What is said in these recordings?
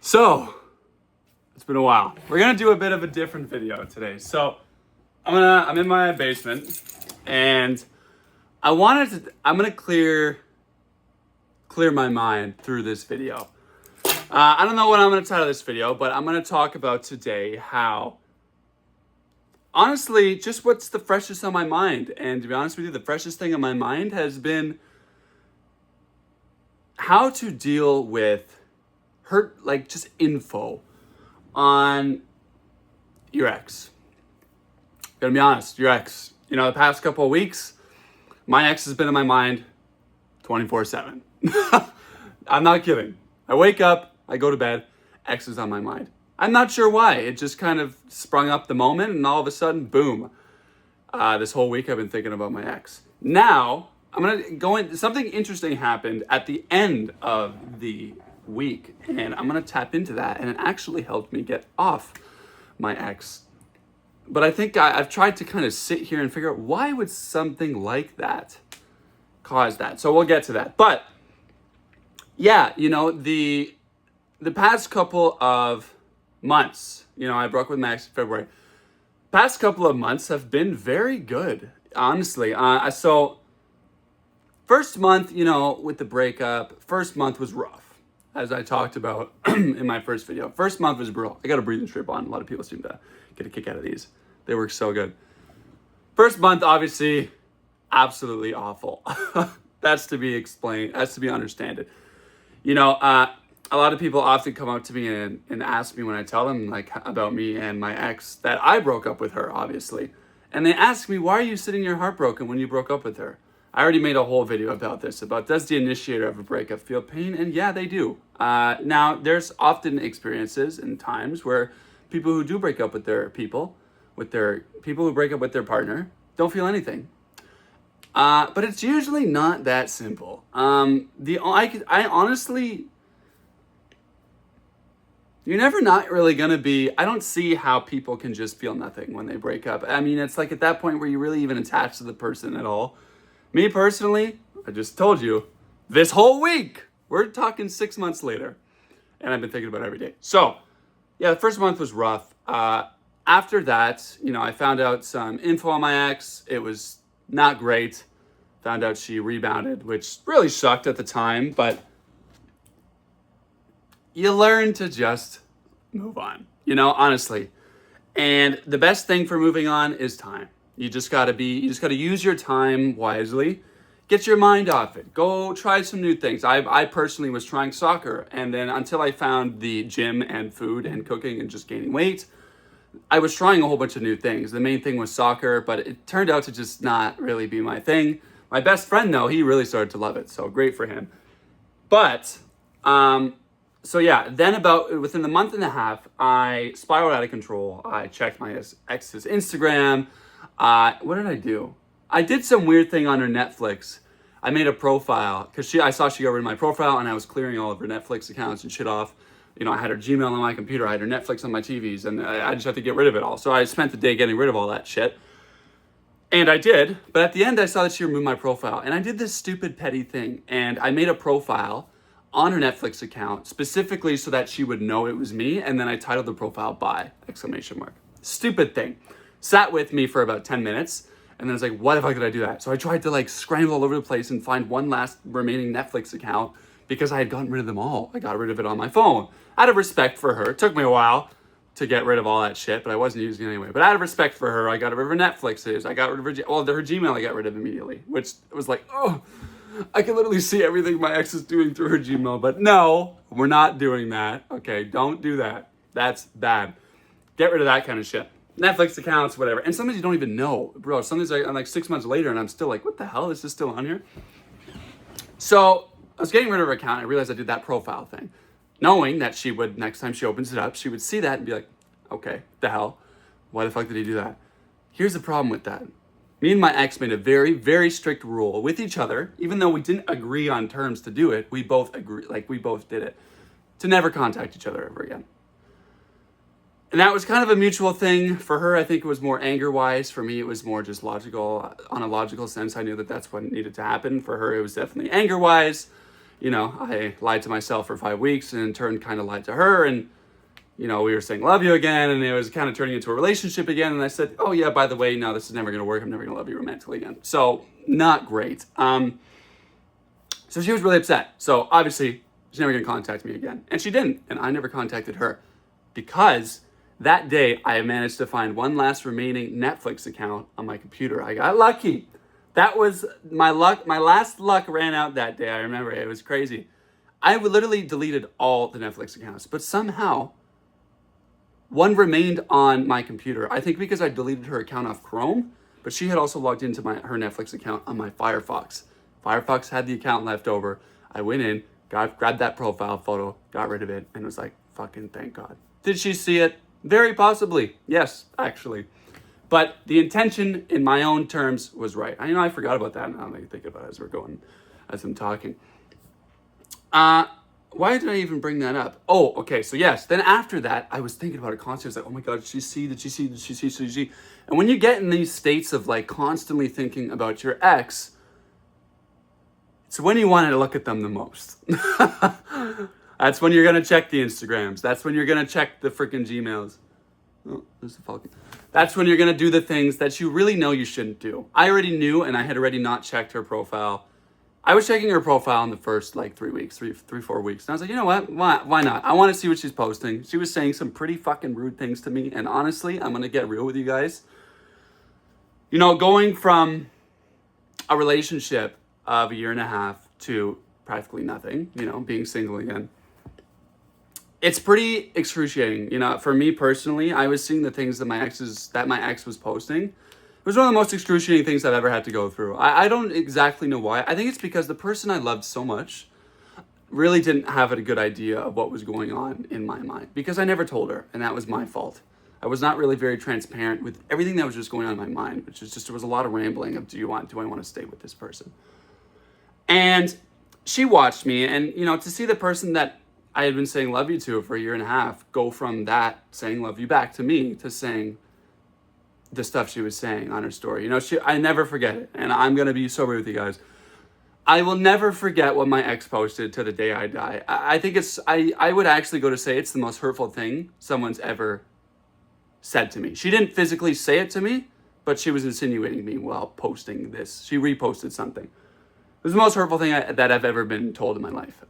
So, it's been a while. We're gonna do a bit of a different video today. So, I'm in my basement, and I'm gonna clear my mind through this video. I don't know what I'm gonna title this video, but I'm gonna talk about today how, honestly, just what's the freshest on my mind. And to be honest with you, the freshest thing on my mind has been how to deal with just info on your ex. Gonna be honest, your ex. The past couple of weeks, my ex has been in my mind 24/7. I'm not kidding. I wake up, I go to bed, ex is on my mind. I'm not sure why. It just kind of sprung up the moment, and all of a sudden, boom. This whole week I've been thinking about my ex. Now, I'm gonna go in. Something interesting happened at the end of the week, and I'm gonna tap into that, and it actually helped me get off my ex. But I think I've tried to kind of sit here and figure out why would something like that cause that. So we'll get to that. But yeah, the past couple of months, I broke with my ex in February. Past couple of months have been very good, honestly. So first month, with the breakup, first month was rough. As I talked about in my first video. First month was brutal. I got a breathing strip on. A lot of people seem to get a kick out of these. They work so good. First month, obviously, absolutely awful. That's to be explained. That's to be understood. A lot of people often come up to me and ask me when I tell them about me and my ex that I broke up with her, obviously. And they ask me, why are you sitting here heartbroken when you broke up with her? I already made a whole video about this, about does the initiator of a breakup feel pain? And yeah, they do. Now, there's often experiences and times where people who do break up with their people who break up with their partner, don't feel anything. But it's usually not that simple. I honestly, you're never not really gonna be, I don't see how people can just feel nothing when they break up. I mean, it's like at that point where you're really even attached to the person at all. Me personally, I just told you, this whole week, we're talking 6 months later, and I've been thinking about it every day. So, yeah, the first month was rough. After that, I found out some info on my ex. It was not great. Found out she rebounded, which really sucked at the time, but you learn to just move on, honestly. And the best thing for moving on is time. You just gotta use your time wisely. Get your mind off it. Go try some new things. I personally was trying soccer, and then until I found the gym and food and cooking and just gaining weight, I was trying a whole bunch of new things. The main thing was soccer, but it turned out to just not really be my thing. My best friend, though, he really started to love it, so great for him. But, so yeah, then within the month and a half, I spiraled out of control. I checked my ex's Instagram. What did I do? I did some weird thing on her Netflix. I made a profile because I saw she got rid of my profile, and I was clearing all of her Netflix accounts and shit off. I had her Gmail on my computer, I had her Netflix on my TVs, and I just had to get rid of it all. So I spent the day getting rid of all that shit. And I did, but at the end I saw that she removed my profile, and I did this stupid petty thing, and I made a profile on her Netflix account specifically so that she would know it was me, and then I titled the profile by ! Stupid thing. Sat with me for about 10 minutes, and then I was like, why the fuck did I do that? So I tried to scramble all over the place and find one last remaining Netflix account because I had gotten rid of them all. I got rid of it on my phone. Out of respect for her, it took me a while to get rid of all that shit, but I wasn't using it anyway. But out of respect for her, I got rid of her Netflixes. I got rid of her, her Gmail I got rid of immediately, which was like, oh, I can literally see everything my ex is doing through her Gmail, but no, we're not doing that. Okay, don't do that. That's bad. Get rid of that kind of shit. Netflix accounts, whatever. And sometimes you don't even know, bro. Sometimes I'm 6 months later and I'm still like, what the hell? Is this still on here? So I was getting rid of her account. I realized I did that profile thing, knowing that she would, next time she opens it up, she would see that and be like, okay, the hell? Why the fuck did he do that? Here's the problem with that. Me and my ex made a very, very strict rule with each other, even though we didn't agree on terms to do it, we both did it, to never contact each other ever again. And that was kind of a mutual thing. For her, I think it was more anger-wise. For me, it was more just logical. On a logical sense, I knew that that's what needed to happen. For her, it was definitely anger-wise. I lied to myself for 5 weeks and in turn kind of lied to her. And, we were saying love you again. And it was kind of turning into a relationship again. And I said, oh yeah, by the way, no, this is never going to work. I'm never going to love you romantically again. So not great. So she was really upset. So obviously she's never going to contact me again. And she didn't. And I never contacted her because that day I managed to find one last remaining Netflix account on my computer. I got lucky. That was my luck. My last luck ran out that day. I remember it was crazy. I literally deleted all the Netflix accounts, but somehow one remained on my computer. I think because I deleted her account off Chrome, but she had also logged into her Netflix account on my Firefox. Firefox had the account left over. I went in, grabbed that profile photo, got rid of it, and was like, fucking thank God. Did she see it? Very possibly. Yes, actually. But the intention in my own terms was right. I forgot about that now that I think about it as I'm talking. Why did I even bring that up? Oh, okay. So yes, then after that, I was thinking about it constantly. I was like, oh my God, did she see? Did she see? Did she see? Did she see? And when you get in these states of like constantly thinking about your ex, it's when you want to look at them the most. That's when you're going to check the Instagrams. That's when you're going to check the freaking Gmails. Oh, there's the Falcon. That's when you're going to do the things that you really know you shouldn't do. I already knew, and I had already not checked her profile. I was checking her profile in the first 3 weeks, 4 weeks. And I was like, you know what? Why not? I want to see what she's posting. She was saying some pretty fucking rude things to me. And honestly, I'm going to get real with you guys. Going from a relationship of 1.5 years to practically nothing, being single again. It's pretty excruciating. For me personally, I was seeing the things that my ex was posting. It was one of the most excruciating things I've ever had to go through. I don't exactly know why. I think it's because the person I loved so much really didn't have a good idea of what was going on in my mind because I never told her, and that was my fault. I was not really very transparent with everything that was just going on in my mind, which is just, there was a lot of rambling of, do I want to stay with this person? And she watched me, and, to see the person that I had been saying love you to for 1.5 years go from that saying love you back to me to saying the stuff she was saying on her story. I never forget it. And I'm going to be sober with you guys. I will never forget what my ex posted to the day I die. I think I would actually go to say it's the most hurtful thing someone's ever said to me. She didn't physically say it to me, but she was insinuating me while posting this. She reposted something. It was the most hurtful thing that I've ever been told in my life.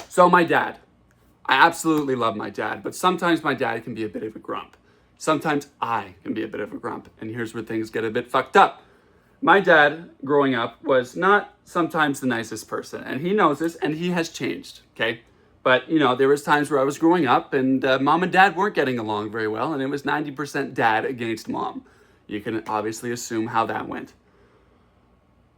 So my dad, I absolutely love my dad, but sometimes my dad can be a bit of a grump. Sometimes I can be a bit of a grump, and here's where things get a bit fucked up. My dad, growing up, was not sometimes the nicest person, and he knows this, and he has changed, okay? But, there was times where I was growing up, and mom and dad weren't getting along very well, and it was 90% dad against mom. You can obviously assume how that went.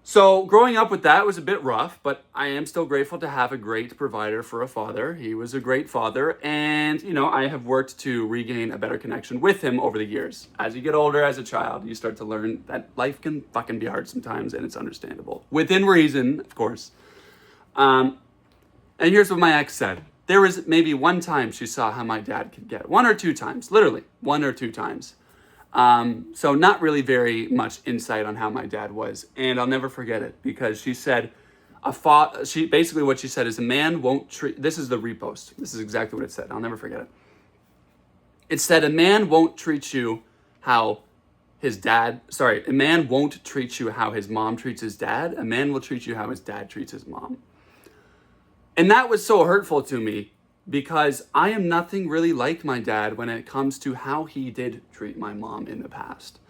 So growing up with that was a bit rough, but I am still grateful to have a great provider for a father. He was a great father, and I have worked to regain a better connection with him over the years. As you get older as a child, you start to learn that life can fucking be hard sometimes, and it's understandable. Within reason, of course. And here's what my ex said. There was maybe one time she saw how my dad could get. 1 or 2 times, literally 1 or 2 times. So not really very much insight on how my dad was. And I'll never forget it because she said, basically what she said is a man won't treat, this is the repost. This is exactly what it said. I'll never forget it. It said, a man won't treat you how a man won't treat you how his mom treats his dad. A man will treat you how his dad treats his mom. And that was so hurtful to me because I am nothing really like my dad when it comes to how he did treat my mom in the past.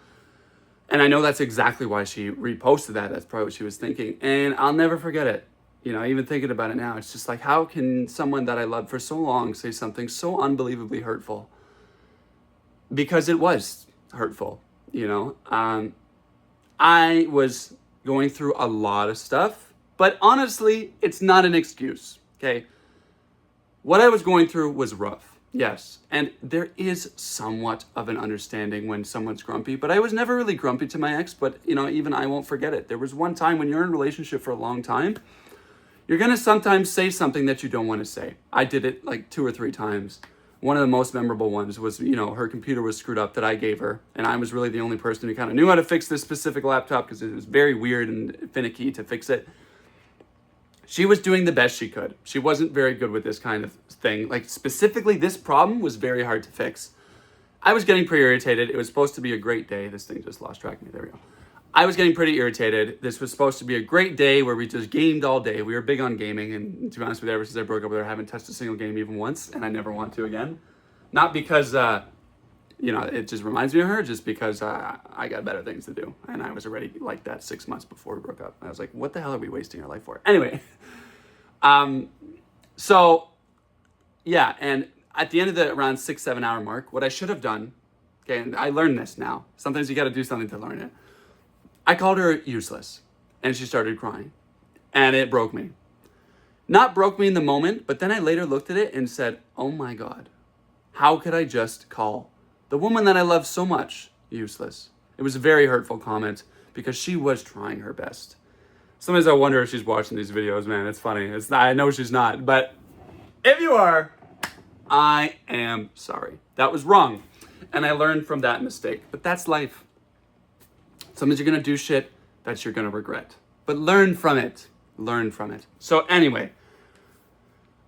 And I know that's exactly why she reposted that. That's probably what she was thinking. And I'll never forget it. Even thinking about it now, it's just like, how can someone that I loved for so long say something so unbelievably hurtful? Because it was hurtful, I was going through a lot of stuff, but honestly, it's not an excuse, okay? What I was going through was rough, yes. And there is somewhat of an understanding when someone's grumpy, but I was never really grumpy to my ex, but even I won't forget it. There was one time when you're in a relationship for a long time, you're gonna sometimes say something that you don't wanna say. I did it 2 or 3 times. One of the most memorable ones was, her computer was screwed up that I gave her, and I was really the only person who kind of knew how to fix this specific laptop because it was very weird and finicky to fix it. She was doing the best she could. She wasn't very good with this kind of thing. Like, specifically, this problem was very hard to fix. I was getting pretty irritated. It was supposed to be a great day. This thing just lost track of me. There we go. I was getting pretty irritated. This was supposed to be a great day where we just gamed all day. We were big on gaming, and to be honest with you, ever since I broke up with her, I haven't touched a single game even once, and I never want to again. Not because, it just reminds me of her, just because I got better things to do, and I was already like that 6 months before we broke up. I was like, what the hell are we wasting our life for? Anyway, so, yeah, and at the end of the around 6-7 hour mark, what I should have done, okay, and I learned this now. Sometimes you got to do something to learn it. I called her useless, and she started crying, and it broke me. Not broke me in the moment, but then I later looked at it and said, oh my God, how could I just call the woman that I love so much useless? It was a very hurtful comment because she was trying her best. Sometimes I wonder if she's watching these videos, man. It's funny. I know she's not, but if you are, I am sorry. That was wrong. And I learned from that mistake. But that's life. Sometimes you're going to do shit that you're going to regret. But learn from it. Learn from it. So anyway,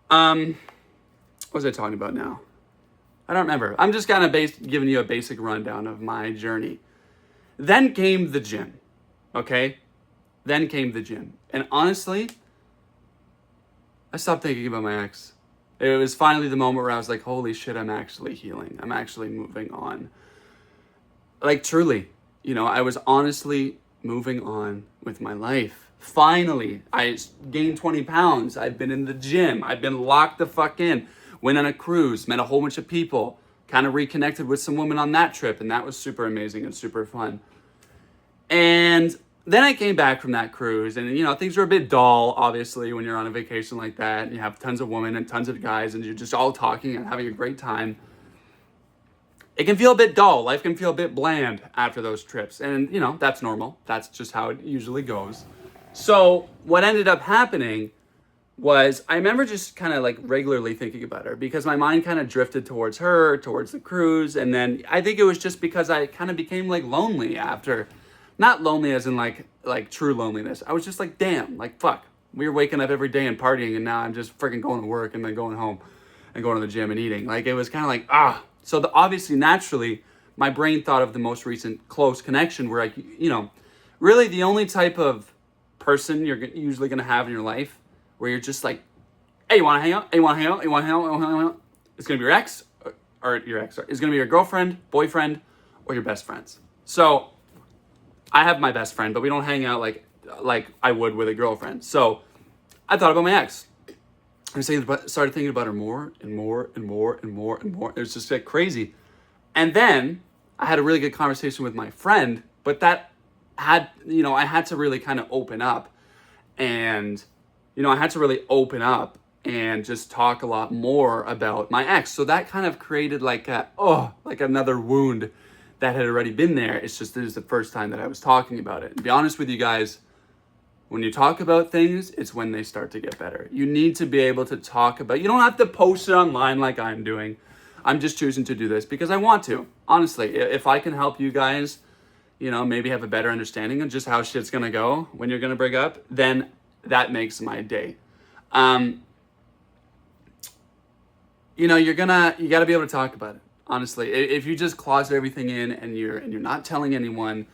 what was I talking about now? I don't remember. I'm just kind of giving you a basic rundown of my journey. Then came the gym. Okay? Then came the gym. And honestly, I stopped thinking about my ex. It was finally the moment where I was like, holy shit, I'm actually healing. I'm actually moving on. Like, truly, I was honestly moving on with my life. Finally, I gained 20 pounds. I've been in the gym. I've been locked the fuck in. Went on a cruise, met a whole bunch of people, kind of reconnected with some women on that trip, and that was super amazing and super fun. And then I came back from that cruise, and things were a bit dull, obviously, when you're on a vacation like that, and you have tons of women and tons of guys, and you're just all talking and having a great time. It can feel a bit dull. Life can feel a bit bland after those trips, and that's normal. That's just how it usually goes. So what ended up happening was I remember just kind of like regularly thinking about her because my mind kind of drifted towards her, towards the cruise. And then I think it was just because I kind of became like lonely after, not lonely as in like true loneliness. I was just like, damn, like, fuck. We were waking up every day and partying, and now I'm just freaking going to work and then going home and going to the gym and eating. Like, it was kind of like, So obviously, naturally, my brain thought of the most recent close connection where really the only type of person you're usually going to have in your life where you're just like, hey, you want to hang out? Hey, you want to hang out? You want to hang out? You want to hang out? It's going to be your ex, or your ex. It's going to be your girlfriend, boyfriend, or your best friends. So I have my best friend, but we don't hang out like I would with a girlfriend. So I thought about my ex. I started thinking about her more and more and more and more and more. It was just like crazy. And then I had a really good conversation with my friend, but that had, I had to really kind of open up. And I had to really open up and just talk a lot more about my ex. So that kind of created like another wound that had already been there. It's just, this is the first time that I was talking about it. To be honest with you guys, when you talk about things, it's when they start to get better. You need to be able to talk about, you don't have to post it online like I'm doing. I'm just choosing to do this because I want to. Honestly, if I can help you guys, maybe have a better understanding of just how shit's gonna go when you're gonna break up, then that makes my day. You got to be able to talk about it. Honestly, if you just closet everything in and you're not telling anyone,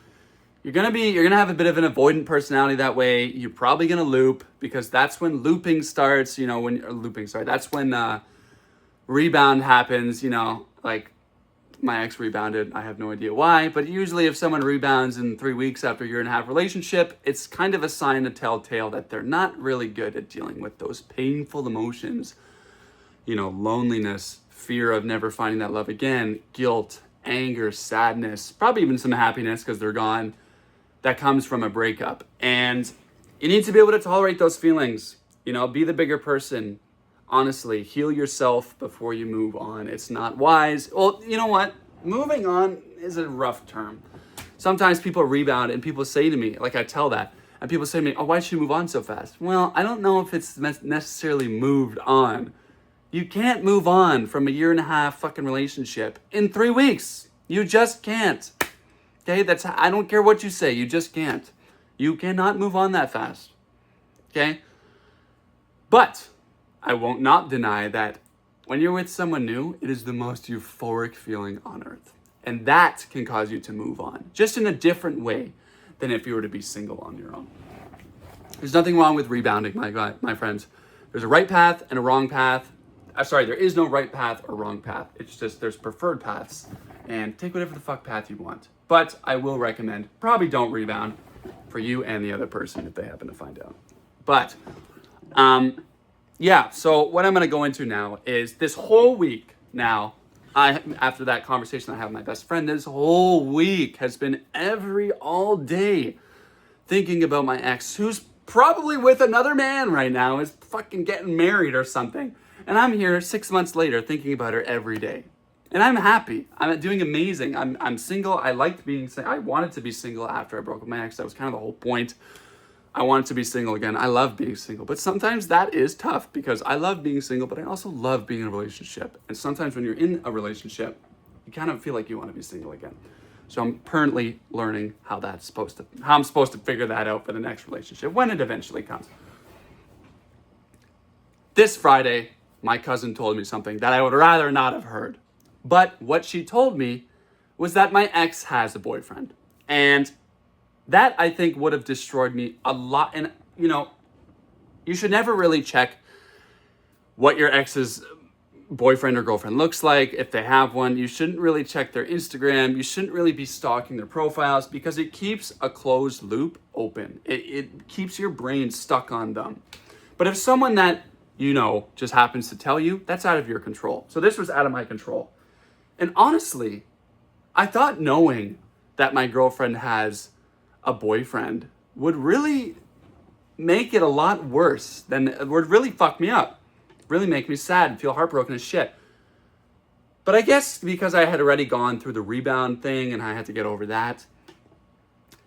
you're gonna have a bit of an avoidant personality that way. You're probably gonna loop because that's when looping starts. That's when rebound happens. Like my ex rebounded. I have no idea why, but usually if someone rebounds in 3 weeks after a year and a half relationship, it's kind of a sign, a telltale that they're not really good at dealing with those painful emotions. Loneliness, fear of never finding that love again, guilt, anger, sadness, probably even some happiness because they're gone. That comes from a breakup. And you need to be able to tolerate those feelings. Be the bigger person. Honestly, heal yourself before you move on. It's not wise. Well, you know what? Moving on is a rough term. Sometimes people rebound and people say to me, like I tell that, and people say to me, oh, why'd you move on so fast? Well, I don't know if it's necessarily moved on. You can't move on from a 1.5 year fucking relationship in 3 weeks. You just can't. Okay, I don't care what you say, you just can't. You cannot move on that fast. Okay? But I won't not deny that when you're with someone new, it is the most euphoric feeling on earth. And that can cause you to move on, just in a different way than if you were to be single on your own. There's nothing wrong with rebounding, my friends. There's a right path and a wrong path. There is no right path or wrong path. It's just there's preferred paths. And take whatever the fuck path you want. But I will recommend, probably don't rebound for you and the other person if they happen to find out. But, yeah, so what I'm going to go into now is this whole week now, after that conversation I had with my best friend, this whole week has been all day thinking about my ex, who's probably with another man right now, is fucking getting married or something. And I'm here 6 months later thinking about her every day. And I'm happy. I'm doing amazing. I'm single. I liked being single. I wanted to be single after I broke up with my ex. That was kind of the whole point. I wanted to be single again. I love being single. But sometimes that is tough because I love being single, but I also love being in a relationship. And sometimes when you're in a relationship, you kind of feel like you want to be single again. So I'm currently learning how I'm supposed to figure that out for the next relationship when it eventually comes. This Friday, my cousin told me something that I would rather not have heard. But what she told me was that my ex has a boyfriend. And that, I think, would have destroyed me a lot. And, you should never really check what your ex's boyfriend or girlfriend looks like. If they have one, you shouldn't really check their Instagram. You shouldn't really be stalking their profiles because it keeps a closed loop open. It keeps your brain stuck on them. But if someone that just happens to tell you, that's out of your control. So this was out of my control. And honestly, I thought knowing that my girlfriend has a boyfriend would really make it a lot worse would really fuck me up, really make me sad and feel heartbroken as shit. But I guess because I had already gone through the rebound thing and I had to get over that.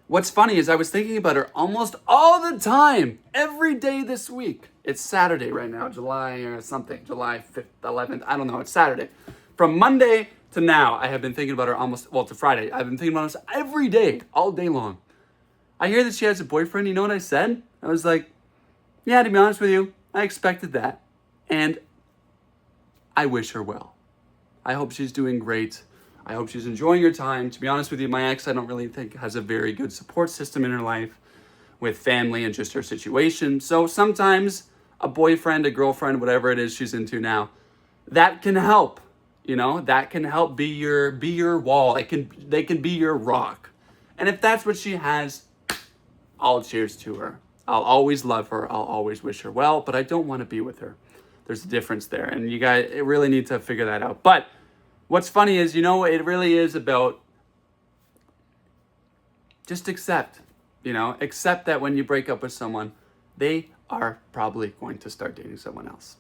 What's funny is I was thinking about her almost all the time, every day this week. It's Saturday right now, July 5th, 11th, I don't know, it's Saturday. From Monday to now, I have been thinking about her to Friday. I've been thinking about her every day, all day long. I hear that she has a boyfriend. You know what I said? I was like, yeah, to be honest with you, I expected that. And I wish her well. I hope she's doing great. I hope she's enjoying her time. To be honest with you, my ex, I don't really think has a very good support system in her life with family and just her situation. So sometimes a boyfriend, a girlfriend, whatever it is she's into now, that can help. That can help be your wall. They can be your rock. And if that's what she has, all cheers to her. I'll always love her. I'll always wish her well, but I don't want to be with her. There's a difference there. And you guys really need to figure that out. But what's funny is, it really is about just accept that when you break up with someone, they are probably going to start dating someone else.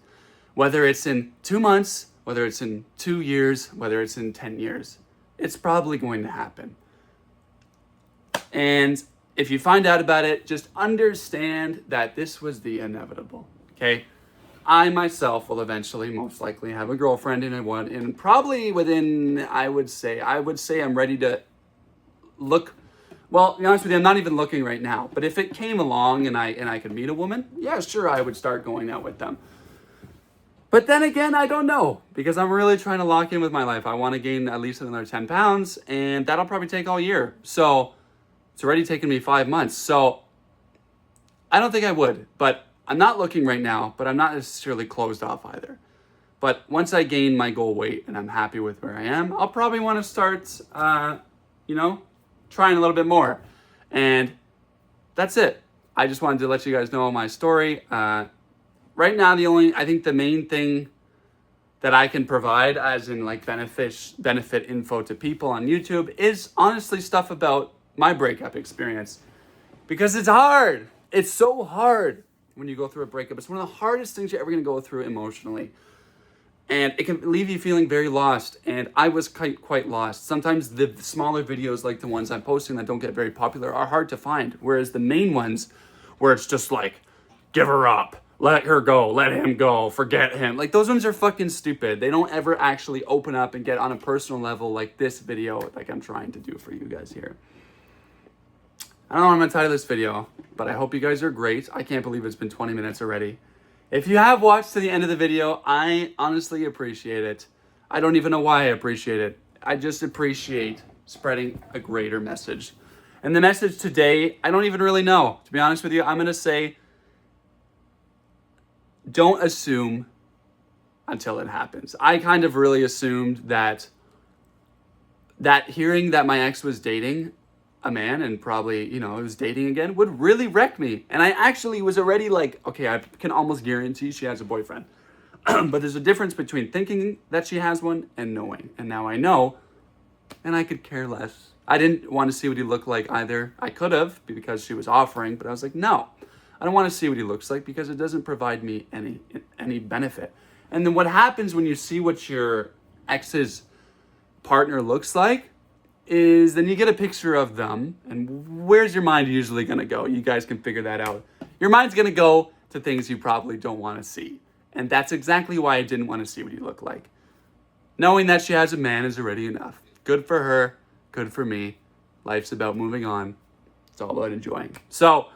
Whether it's in 2 months, whether it's in 2 years, whether it's in 10 years, it's probably going to happen. And if you find out about it, just understand that this was the inevitable, okay? I myself will eventually most likely have a girlfriend and probably within, I would say I'm ready to look. Well, to be honest with you, I'm not even looking right now. But if it came along and I could meet a woman, yeah, sure, I would start going out with them. But then again, I don't know, because I'm really trying to lock in with my life. I want to gain at least another 10 pounds, and that'll probably take all year. So it's already taken me 5 months. So I don't think I would, but I'm not looking right now, but I'm not necessarily closed off either. But once I gain my goal weight and I'm happy with where I am, I'll probably want to start, trying a little bit more. And that's it. I just wanted to let you guys know my story. Right now, I think the main thing that I can provide as in benefit info to people on YouTube is honestly stuff about my breakup experience. Because it's hard. It's so hard when you go through a breakup. It's one of the hardest things you're ever going to go through emotionally. And it can leave you feeling very lost. And I was quite lost. Sometimes the smaller videos like the ones I'm posting that don't get very popular are hard to find. Whereas the main ones where it's just like, give her up, let her go, let him go, forget him. Like those ones are fucking stupid. They don't ever actually open up and get on a personal level like this video like I'm trying to do for you guys here. I don't know what I'm going to title this video, but I hope you guys are great. I can't believe it's been 20 minutes already. If you have watched to the end of the video, I honestly appreciate it. I don't even know why I appreciate it. I just appreciate spreading a greater message. And the message today, I don't even really know. To be honest with you, I'm going to say, don't assume until it happens. I kind of really assumed that hearing that my ex was dating a man and probably, was dating again would really wreck me. And I actually was already like, okay, I can almost guarantee she has a boyfriend. But there's a difference between thinking that she has one and knowing. And now I know, and I could care less. I didn't want to see what he looked like either. I could have because she was offering, but I was like, no, I don't want to see what he looks like because it doesn't provide me any benefit. And then what happens when you see what your ex's partner looks like is then you get a picture of them, and where's your mind usually going to go? You guys can figure that out. Your mind's going to go to things you probably don't want to see. And that's exactly why I didn't want to see what he looked like. Knowing that she has a man is already enough. Good for her, good for me. Life's about moving on. It's all about enjoying. So,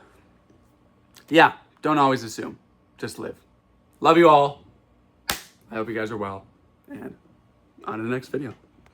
yeah, don't always assume. Just live. Love you all. I hope you guys are well. And on to the next video.